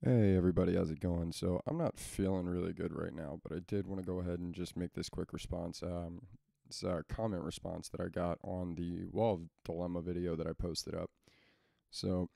Hey everybody, how's it going? So I'm not feeling really good right now, but I did want to go ahead and just make this quick response. It's a comment response that I got on the Wall of Dilemma video that I posted up. So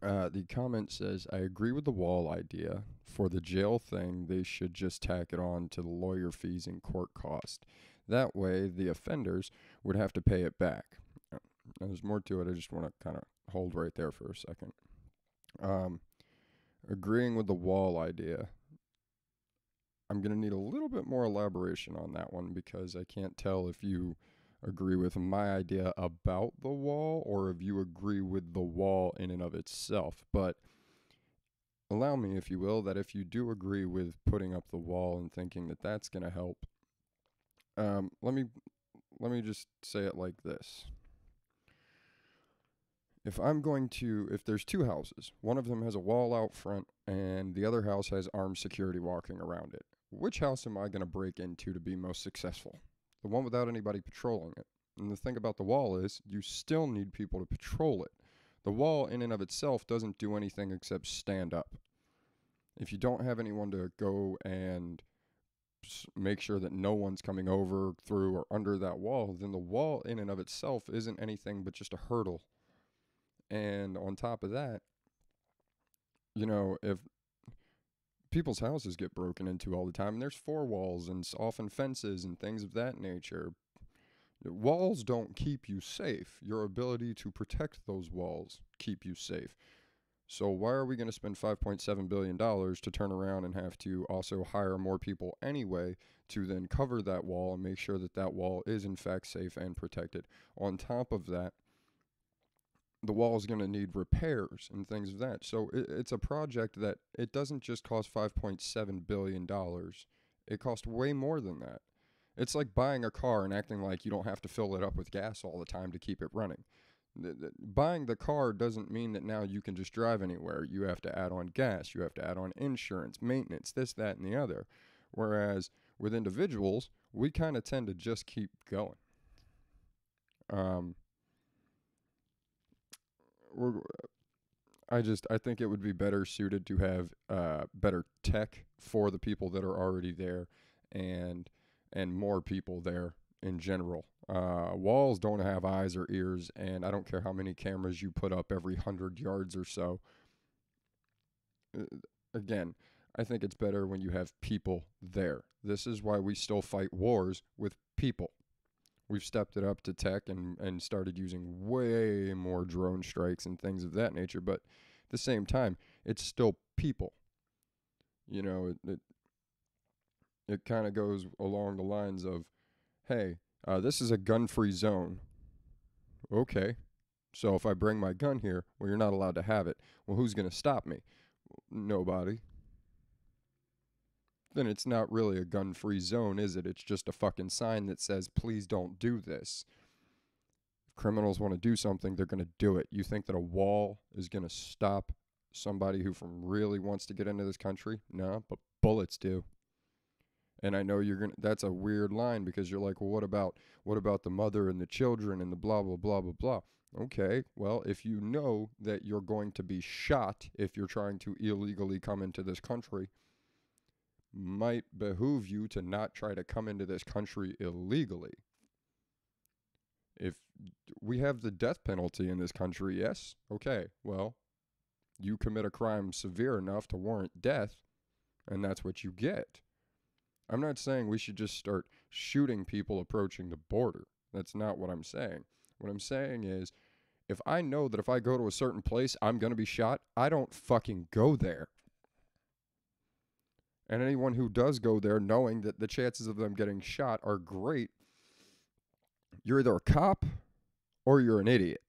the comment says, I agree with the wall idea. For the jail thing, they should just tack it on to the lawyer fees and court cost. That way, the offenders would have to pay it back. Now, there's more to it. I just want to kind of hold right there for a second. Um, Agreeing with the wall idea. I'm going to need a little bit more elaboration on that one because I can't tell if you agree with my idea about the wall or if you agree with the wall in and of itself. But allow me, if you will, that if you do agree with putting up the wall and thinking that that's going to help, let me just say it like this. If there's two houses, one of them has a wall out front and the other house has armed security walking around it, which house am I going to break into to be most successful? The one without anybody patrolling it. And the thing about the wall is, you still need people to patrol it. The wall, in and of itself, doesn't do anything except stand up. If you don't have anyone to go and make sure that no one's coming over, through, or under that wall, then the wall, in and of itself, isn't anything but just a hurdle. And on top of that, if people's houses get broken into all the time, and there's four walls and often fences and things of that nature, walls don't keep you safe. Your ability to protect those walls keep you safe. So why are we going to spend $5.7 billion to turn around and have to also hire more people anyway to then cover that wall and make sure that that wall is in fact safe and protected? On top of that, the wall is going to need repairs and things of that. So it's a project that it doesn't just cost $5.7 billion. It costs way more than that. It's like buying a car and acting like you don't have to fill it up with gas all the time to keep it running. Buying the car doesn't mean that now you can just drive anywhere. You have to add on gas, you have to add on insurance, maintenance, this, that, and the other. Whereas with individuals, we kind of tend to just keep going. Um, we're, I think it would be better suited to have better tech for the people that are already there, and more people there in general. Walls don't have eyes or ears, and I don't care how many cameras you put up every 100 yards or so. Uh, Again, I think it's better when you have people there. This is why we still fight wars with people. We've stepped it up to tech and started using way more drone strikes and things of that nature. But at the same time, it's still people. It kind of goes along the lines of, hey, this is a gun-free zone. Okay. So if I bring my gun here, well, you're not allowed to have it. Well, who's going to stop me? Nobody. Then it's not really a gun-free zone, is it? It's just a fucking sign that says, please don't do this. If criminals want to do something, they're going to do it. You think that a wall is going to stop somebody who from really wants to get into this country? No, but bullets do. And I know that's a weird line because you're like, well, what about the mother and the children and the blah blah blah blah blah. Okay, well, if you know that you're going to be shot if you're trying to illegally come into this country, might behoove you to not try to come into this country illegally. If we have the death penalty in this country, yes, okay, well, you commit a crime severe enough to warrant death, and that's what you get. I'm not saying we should just start shooting people approaching the border. That's not what I'm saying. What I'm saying is, if I know that if I go to a certain place, I'm going to be shot, I don't fucking go there. And anyone who does go there knowing that the chances of them getting shot are great, you're either a cop or you're an idiot.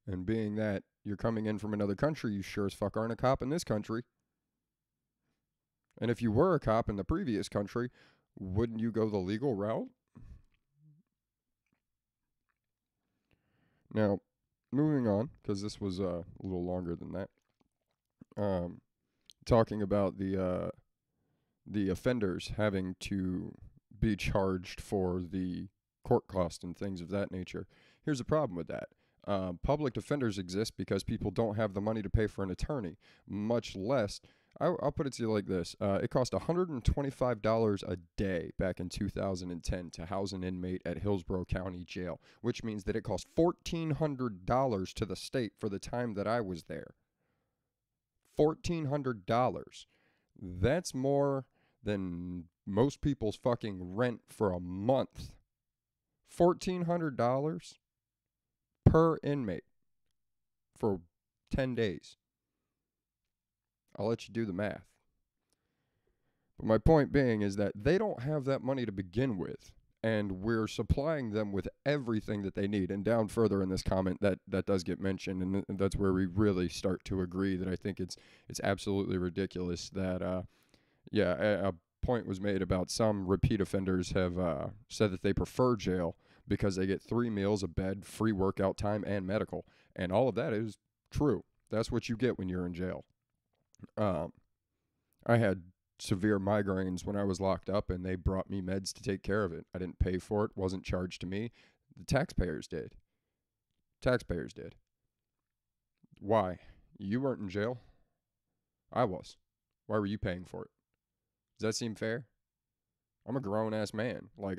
And being that you're coming in from another country, you sure as fuck aren't a cop in this country. And if you were a cop in the previous country, wouldn't you go the legal route? Now, moving on, because this was a little longer than that. Talking about the offenders having to be charged for the court cost and things of that nature. Here's the problem with that. Public defenders exist because people don't have the money to pay for an attorney, much less. I'll put it to you like this. It cost $125 a day back in 2010 to house an inmate at Hillsborough County Jail, which means that it cost $1,400 to the state for the time that I was there. $1,400. That's more than most people's fucking rent for a month. $1,400 per inmate for 10 days. I'll let you do the math. But my point being is that they don't have that money to begin with, and we're supplying them with everything that they need. And down further in this comment, that does get mentioned, and that's where we really start to agree that I think it's absolutely ridiculous that, a point was made about some repeat offenders have said that they prefer jail because they get 3 meals, a bed, free workout time, and medical. And all of that is true. That's what you get when you're in jail. I had severe migraines when I was locked up, and they brought me meds to take care of it. I didn't pay for it, wasn't charged to me. The taxpayers did. Taxpayers did. Why? You weren't in jail. I was. Why were you paying for it? Does that seem fair? I'm a grown-ass man. Like,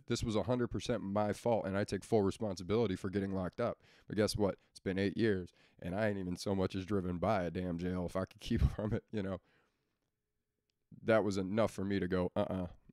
this was 100% my fault, and I take full responsibility for getting locked up. But guess what? It's been 8 years, and I ain't even so much as driven by a damn jail. If I could keep from it, that was enough for me to go,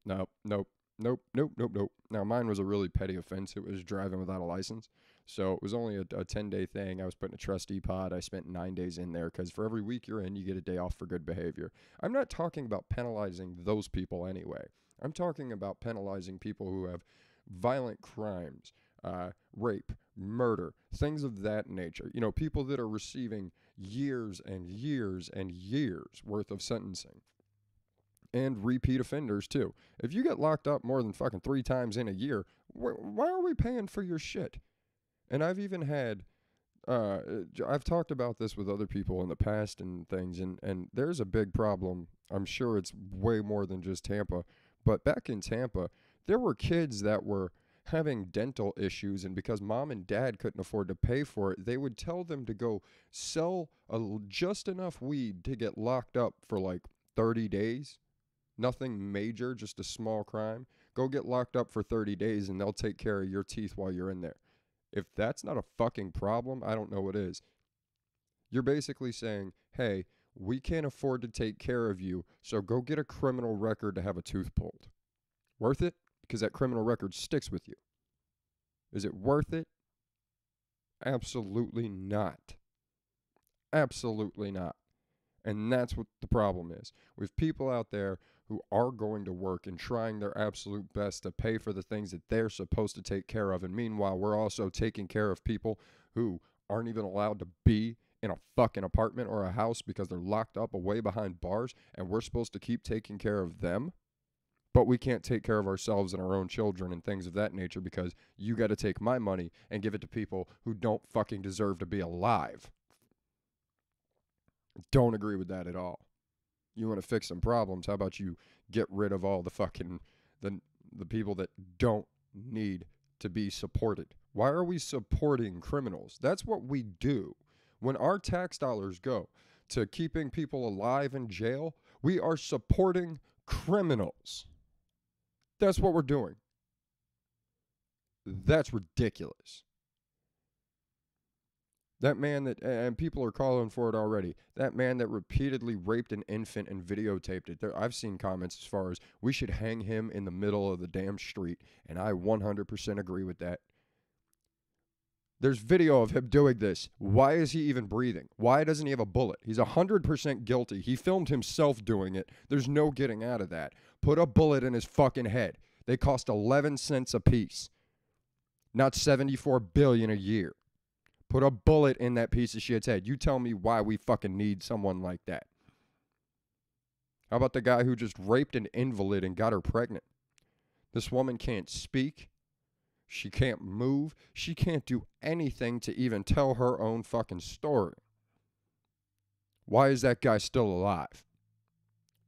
nope. Now, mine was a really petty offense. It was driving without a license. So it was only a 10-day thing. I was put in a trustee pod. I spent 9 days in there because for every week you're in, you get a day off for good behavior. I'm not talking about penalizing those people anyway. I'm talking about penalizing people who have violent crimes, rape, murder, things of that nature. People that are receiving years and years and years worth of sentencing. And repeat offenders, too. If you get locked up more than fucking 3 times in a year, why are we paying for your shit? And I've even had, I've talked about this with other people in the past and things, and there's a big problem. I'm sure it's way more than just Tampa. But back in Tampa, there were kids that were having dental issues, and because mom and dad couldn't afford to pay for it, they would tell them to go sell just enough weed to get locked up for like 30 days. Nothing major, just a small crime. Go get locked up for 30 days, and they'll take care of your teeth while you're in there. If that's not a fucking problem, I don't know what is. You're basically saying, hey, we can't afford to take care of you, so go get a criminal record to have a tooth pulled. Worth it? Because that criminal record sticks with you. Is it worth it? Absolutely not. Absolutely not. And that's what the problem is. We have people out there who are going to work and trying their absolute best to pay for the things that they're supposed to take care of. And meanwhile, we're also taking care of people who aren't even allowed to be in a fucking apartment or a house because they're locked up away behind bars, and we're supposed to keep taking care of them. But we can't take care of ourselves and our own children and things of that nature because you got to take my money and give it to people who don't fucking deserve to be alive. Don't agree with that at all. You want to fix some problems, how about you get rid of all the fucking, the people that don't need to be supported? Why are we supporting criminals? That's what we do. When our tax dollars go to keeping people alive in jail, we are supporting criminals. That's what we're doing. That's ridiculous. That man that, and people are calling for it already, that man that repeatedly raped an infant and videotaped it. I've seen comments as far as, we should hang him in the middle of the damn street, and I 100% agree with that. There's video of him doing this. Why is he even breathing? Why doesn't he have a bullet? He's 100% guilty. He filmed himself doing it. There's no getting out of that. Put a bullet in his fucking head. They cost 11 cents a piece, not 74 billion a year. Put a bullet in that piece of shit's head. You tell me why we fucking need someone like that. How about the guy who just raped an invalid and got her pregnant? This woman can't speak. She can't move. She can't do anything to even tell her own fucking story. Why is that guy still alive?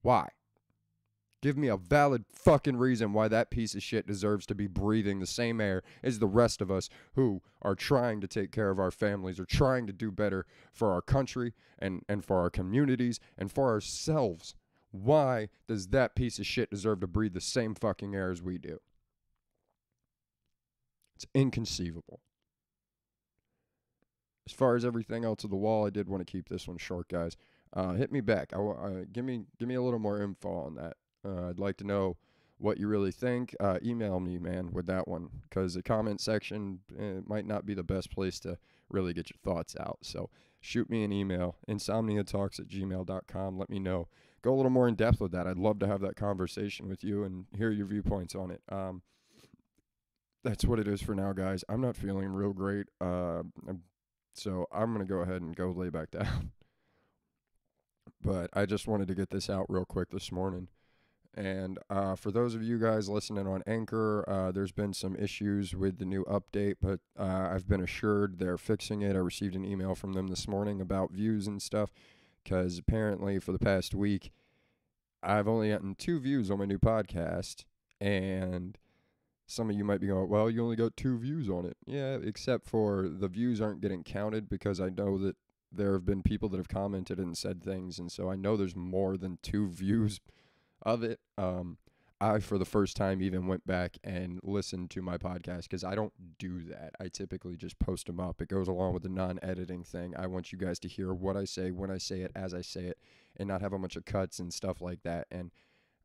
Why? Give me a valid fucking reason why that piece of shit deserves to be breathing the same air as the rest of us who are trying to take care of our families, or trying to do better for our country and for our communities and for ourselves. Why does that piece of shit deserve to breathe the same fucking air as we do? It's inconceivable. As far as everything else of the wall, I did want to keep this one short, guys. Hit me back. Give me a little more info on that. I'd like to know what you really think. Email me, man, with that one, because the comment section might not be the best place to really get your thoughts out. So shoot me an email, insomniatalks@gmail.com. Let me know. Go a little more in depth with that. I'd love to have that conversation with you and hear your viewpoints on it. That's what it is for now, guys. I'm not feeling real great. So I'm going to go ahead and go lay back down. But I just wanted to get this out real quick this morning. And for those of you guys listening on Anchor, there's been some issues with the new update, but I've been assured they're fixing it. I received an email from them this morning about views and stuff, because apparently for the past week, I've only gotten 2 views on my new podcast, and some of you might be going, well, you only got 2 views on it. Yeah, except for the views aren't getting counted, because I know that there have been people that have commented and said things, and so I know there's more than 2 views of it. I, for the first time, even went back and listened to my podcast, because I don't do that. I typically just post them up. It goes along with the non-editing thing. I want you guys to hear what I say, when I say it, as I say it, and not have a bunch of cuts and stuff like that. And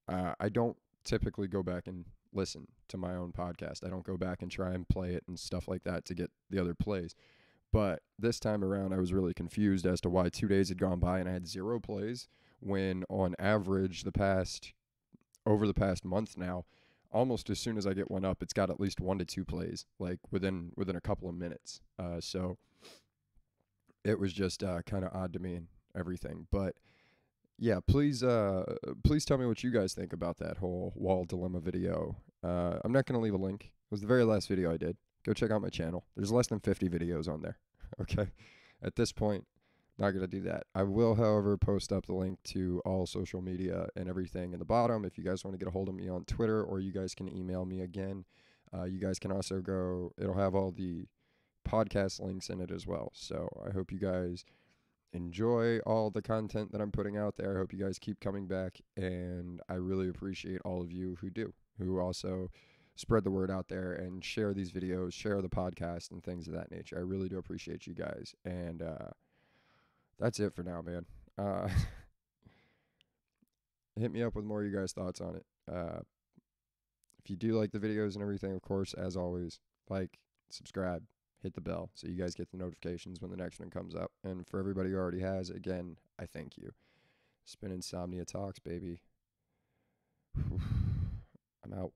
I don't typically go back and listen to my own podcast. I don't go back and try and play it and stuff like that to get the other plays. But this time around, I was really confused as to why 2 days had gone by and I had 0 plays, when on average over the past month now, almost as soon as I get one up, it's got at least 1 to 2 plays, like within a couple of minutes. So it was just kind of odd to me and everything. But yeah, please tell me what you guys think about that whole wall dilemma video. I'm not going to leave a link. It was the very last video I did. Go check out my channel. There's less than 50 videos on there. Okay? At this point, not going to do that. I will, however, post up the link to all social media and everything in the bottom if you guys want to get a hold of me on Twitter, or you guys can email me again. You guys can also go, it'll have all the podcast links in it as well. So I hope you guys enjoy all the content that I'm putting out there. I hope you guys keep coming back, and I really appreciate all of you who do, who also spread the word out there and share these videos, share the podcast, and things of that nature. I really do appreciate you guys, and that's it for now, man. Hit me up with more of you guys' thoughts on it. If you do like the videos and everything, of course, as always, like, subscribe, hit the bell so you guys get the notifications when the next one comes up. And for everybody who already has, again, I thank you. It's been Insomnia Talks, baby. I'm out.